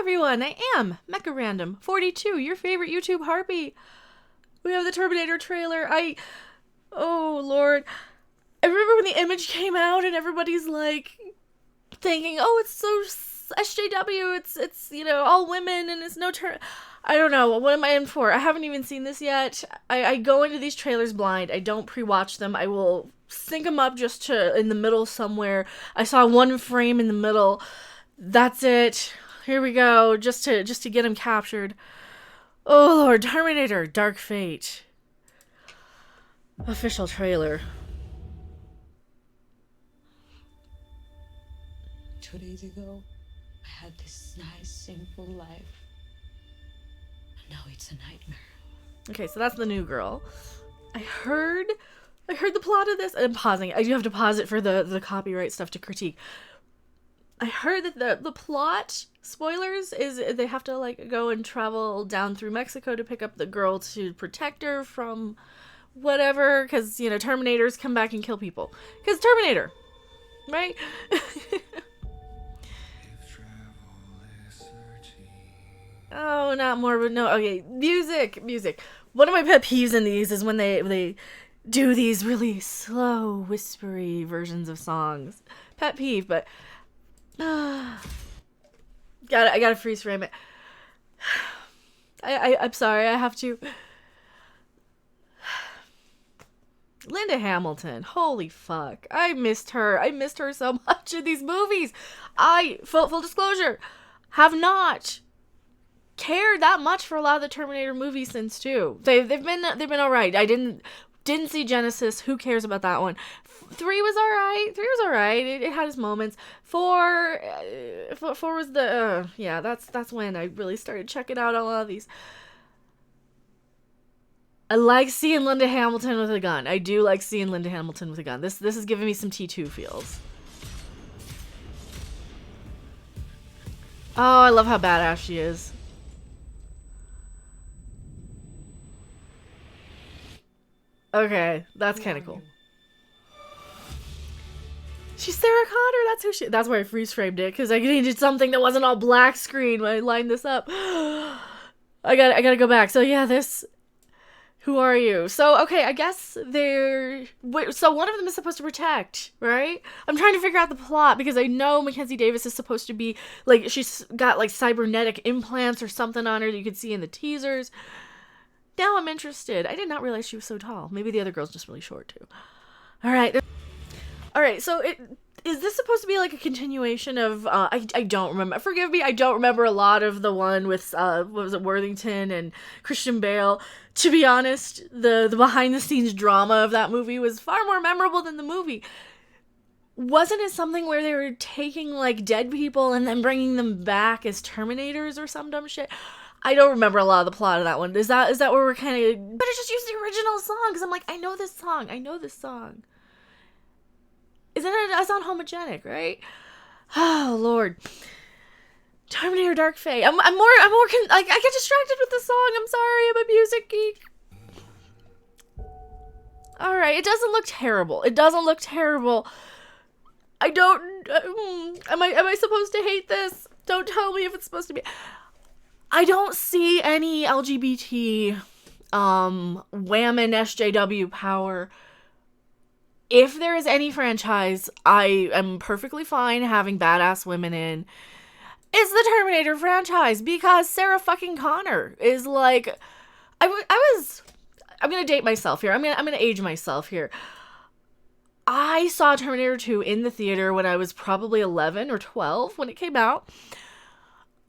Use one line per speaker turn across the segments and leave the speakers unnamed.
everyone, I am Mecha Random 42, your favorite YouTube harpy. We have the Terminator trailer. Oh lord. I remember when the image came out and everybody's like thinking, oh, it's so SJW, it's all women and it's no I don't know, what am I in for? I haven't even seen this yet. I go into these trailers blind. I don't pre-watch them. I will sync them up just to in the middle somewhere. I saw one frame in the middle. That's it. Here we go, just to get him captured. Oh lord, Terminator, Dark Fate. Official trailer.
2 days ago, I had this nice, simple life. Now it's a nightmare.
Okay, so that's the new girl. I heard the plot of this. I'm pausing. I do have to pause it for the copyright stuff to critique. I heard that the plot, spoilers, is they have to like go and travel down through Mexico to pick up the girl to protect her from whatever, because Terminators come back and kill people. Because Terminator, right? Oh, not more, but no. Okay, music. One of my pet peeves in these is when they do these really slow, whispery versions of songs. Pet peeve, but I gotta freeze frame it. I'm sorry, I have to. Linda Hamilton, holy fuck, I missed her so much in these movies. Full disclosure, have not cared that much for a lot of the Terminator movies since 2. They've been all right. I didn't see Genesis. Who cares about that one? 3 was all right. It had its moments. 4 was the that's when I really started checking out a lot of these. I like seeing Linda Hamilton with a gun. I do like seeing Linda Hamilton with a gun. This is giving me some T2 feels. Oh, I love how badass she is. Okay, that's kind of cool. She's Sarah Connor. That's where I freeze framed it, because I needed something that wasn't all black screen when I lined this up. I gotta go back. So yeah, who are you? So okay, I guess so one of them is supposed to protect, right? I'm trying to figure out the plot because I know Mackenzie Davis is supposed to be like, she's got like cybernetic implants or something on her that you could see in the teasers. Now I'm interested. I did not realize she was so tall. Maybe the other girl's just really short too. All right. So is this supposed to be like a continuation of? I don't remember. Forgive me. I don't remember a lot of the one with what was it, Worthington and Christian Bale. To be honest, the behind the scenes drama of that movie was far more memorable than the movie. Wasn't it something where they were taking like dead people and then bringing them back as Terminators or some dumb shit? I don't remember a lot of the plot of that one. Is that where we're kind of... Better just use the original song, because I'm like, I know this song. Isn't it as unhomogenic, right? Oh, Lord. Terminator Dark Fate. I'm more, I get distracted with the song. I'm sorry, I'm a music geek. Alright, it doesn't look terrible. I don't... am I supposed to hate this? Don't tell me if it's supposed to be... I don't see any LGBT wahmen SJW power. If there is any franchise I am perfectly fine having badass women in, it's the Terminator franchise, because Sarah fucking Connor is like, I'm gonna date myself here. I'm gonna age myself here. I saw Terminator 2 in the theater when I was probably 11 or 12 when it came out.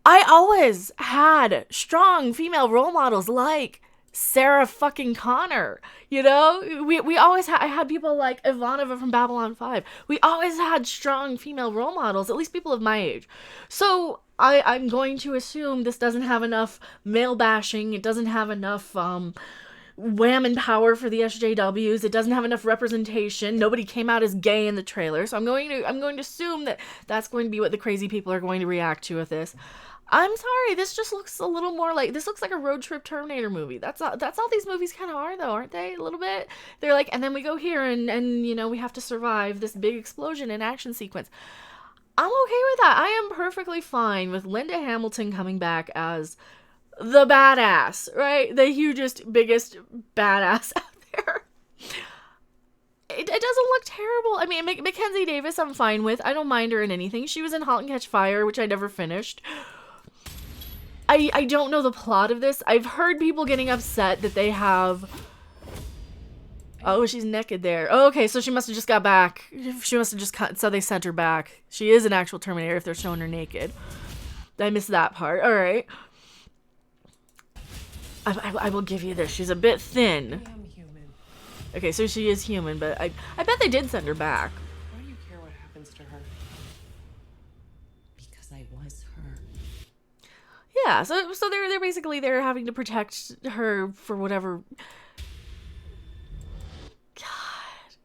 I always had strong female role models like Sarah fucking Connor. We always I had people like Ivanova from Babylon 5. We always had strong female role models, at least people of my age. So I'm going to assume this doesn't have enough male bashing. It doesn't have enough wham power for the SJWs. It doesn't have enough representation. Nobody came out as gay in the trailer. So I'm going to assume that that's going to be what the crazy people are going to react to with this. I'm sorry, this just looks a little more like, this looks like a road trip Terminator movie. That's all these movies kind of are, though, aren't they? A little bit. They're like, and then we go here and we have to survive this big explosion and action sequence. I'm okay with that. I am perfectly fine with Linda Hamilton coming back as the badass, right? The hugest, biggest badass out there. It doesn't look terrible. I mean, Mackenzie Davis, I'm fine with. I don't mind her in anything. She was in *Halt and Catch Fire*, which I never finished. I don't know the plot of this. I've heard people getting upset that they have... Oh, she's naked there. Oh, okay, so she must have just got back. She must have just cut, so they sent her back. She is an actual Terminator if they're showing her naked. I missed that part. All right. I will give you this. She's a bit thin.
I am human.
Okay, so she is human, but I bet they did send her back.
Why do you care what happens to her?
Because I was her.
Yeah, so they're basically they're having to protect her for whatever. God.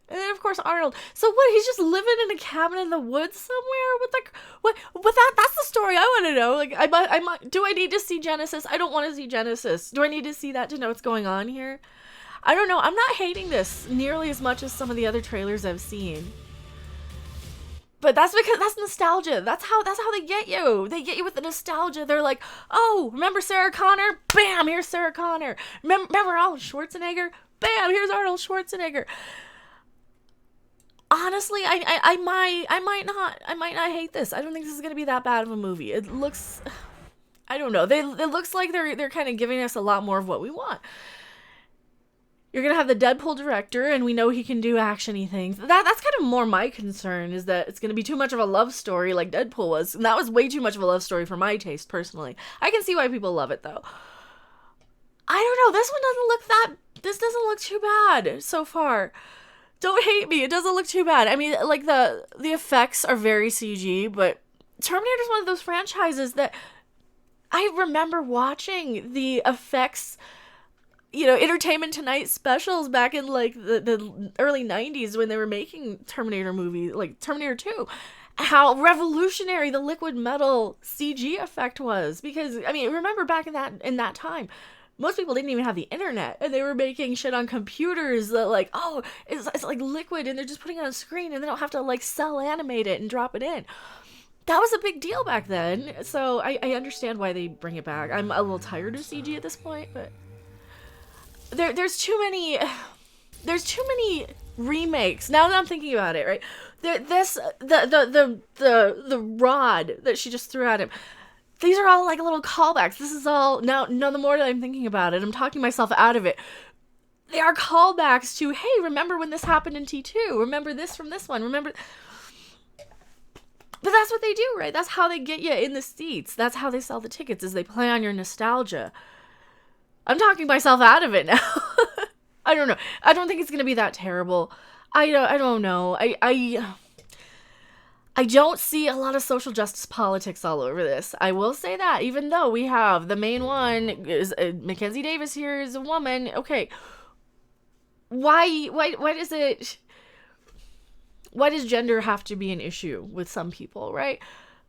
And then of course Arnold. So what? He's just living in a cabin in the woods somewhere with like what? But that's the story I want to know. Like I might. Do I need to see Genesis? I don't want to see Genesis. Do I need to see that to know what's going on here? I don't know. I'm not hating this nearly as much as some of the other trailers I've seen. But that's because that's nostalgia. That's how they get you. They get you with the nostalgia. They're like, oh, remember Sarah Connor? Bam, here's Sarah Connor. Remember Arnold Schwarzenegger? Bam, here's Arnold Schwarzenegger. Honestly, I might not hate this. I don't think this is gonna be that bad of a movie. It looks, I don't know. It looks like they're kind of giving us a lot more of what we want. You're gonna have the Deadpool director, and we know he can do actiony things. That's kind of more my concern, is that it's gonna be too much of a love story like Deadpool was, and that was way too much of a love story for my taste personally. I can see why people love it though. I don't know. This doesn't look too bad so far. Don't hate me. It doesn't look too bad. I mean, like the effects are very CG, but Terminator's one of those franchises that I remember watching the effects. Entertainment Tonight specials back in like the early 90s when they were making Terminator movies, like Terminator 2, how revolutionary the liquid metal CG effect was. Because, I mean, remember back in that time, most people didn't even have the internet, and they were making shit on computers that like, oh, it's like liquid, and they're just putting it on a screen, and they don't have to like cell animate it and drop it in. That was a big deal back then, so I understand why they bring it back. I'm a little tired of CG at this point, but... There's too many remakes. Now that I'm thinking about it, right? The rod that she just threw at him. These are all like little callbacks. This is all now the more that I'm thinking about it, I'm talking myself out of it. They are callbacks to, hey, remember when this happened in T2? Remember this from this one? Remember. But that's what they do, right? That's how they get you in the seats. That's how they sell the tickets, is they play on your nostalgia. I'm talking myself out of it now. I don't know. I don't think it's gonna be that terrible. I don't know. I don't see a lot of social justice politics all over this. I will say that, even though we have the main one is Mackenzie Davis here is a woman. Okay, why does gender have to be an issue with some people, right?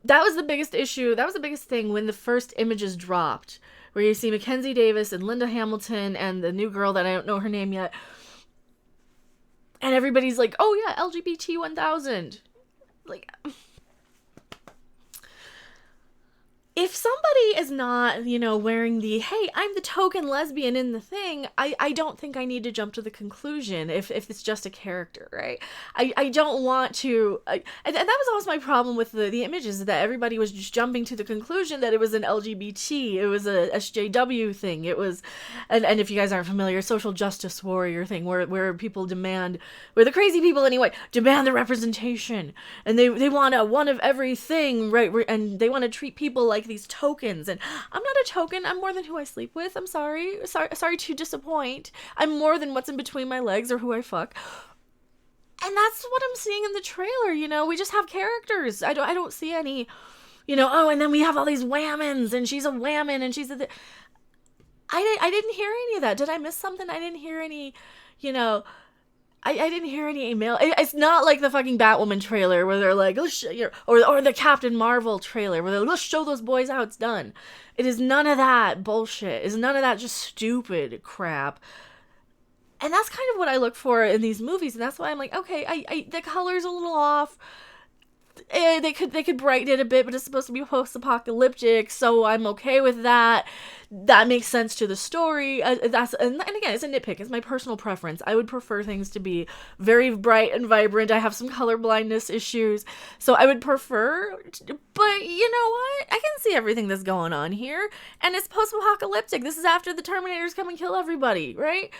That was the biggest issue. That was the biggest thing when the first images dropped, where you see Mackenzie Davis and Linda Hamilton and the new girl that I don't know her name yet. And everybody's like, oh yeah, LGBT 1000. Like, if somebody is not, wearing the, hey, I'm the token lesbian in the thing, I don't think I need to jump to the conclusion if it's just a character, right? I don't want to, and that was always my problem with the images, that everybody was just jumping to the conclusion that it was an LGBT, it was a SJW thing, it was, and if you guys aren't familiar, social justice warrior thing, where people demand, where the crazy people anyway, demand the representation, and they want a one of everything, right, and they want to treat people like these tokens, and I'm not a token. I'm more than who I sleep with. I'm sorry to disappoint. I'm more than what's in between my legs or who I fuck. And that's what I'm seeing in the trailer. We just have characters. I don't see any, oh, and then we have all these whammons, and she's a whammin, and she's a I didn't hear any of that. Did I miss something? I didn't hear any, I didn't hear any email. It's not like the fucking Batwoman trailer where they're like, let's or the Captain Marvel trailer where they're like, let's show those boys how it's done. It is none of that bullshit. It's none of that just stupid crap. And that's kind of what I look for in these movies, and that's why I'm like, okay, the color's a little off. they could brighten it a bit, but it's supposed to be post-apocalyptic, so I'm okay with that. That makes sense to the story. And again, it's a nitpick. It's my personal preference. I would prefer things to be very bright and vibrant. I have some color blindness issues, so I would prefer. But you know what? I can see everything that's going on here, and it's post-apocalyptic. This is after the Terminators come and kill everybody, right?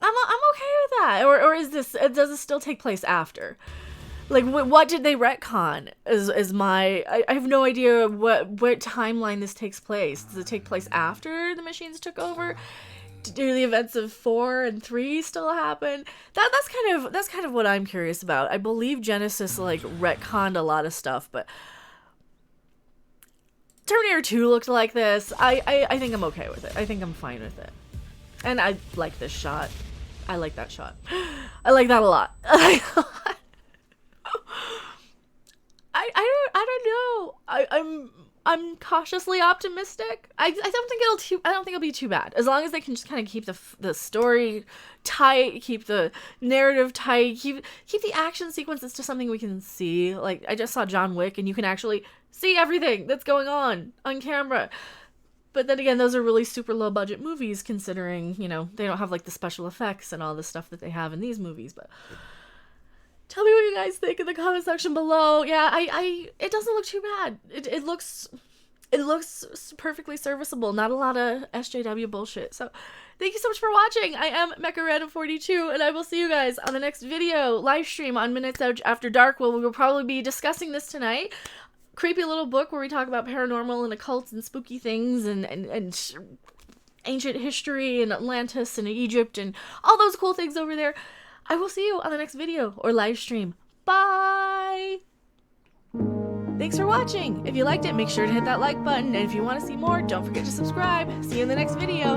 I'm okay with that. Or is this, does it still take place after? Like, what did they retcon? I have no idea what timeline this takes place. Does it take place after the machines took over? Do the events of 4 and 3 still happen? That's kind of what I'm curious about. I believe Genesis like retconned a lot of stuff, but Terminator 2 looked like this. I think I'm okay with it. I think I'm fine with it. And I like this shot. I like that shot. I like that a lot. I don't know. I'm cautiously optimistic. I don't think it'll be too bad, as long as they can just kind of keep the story tight, keep the narrative tight, keep the action sequences to something we can see. Like, I just saw John Wick, and you can actually see everything that's going on camera. But then again, those are really super low budget movies, considering, you know, they don't have like the special effects and all the stuff that they have in these movies. But tell me what you guys think in the comment section below. Yeah, it doesn't look too bad. It looks perfectly serviceable. Not a lot of SJW bullshit. So thank you so much for watching. I am Mecha42, and I will see you guys on the next video live stream on Minutes After Dark. We'll probably be discussing this tonight. Creepy little book where we talk about paranormal and occult and spooky things and ancient history and Atlantis and Egypt and all those cool things over there. I will see you on the next video or live stream. Bye! Thanks for watching. If you liked it, make sure to hit that like button. And if you want to see more, don't forget to subscribe. See you in the next video.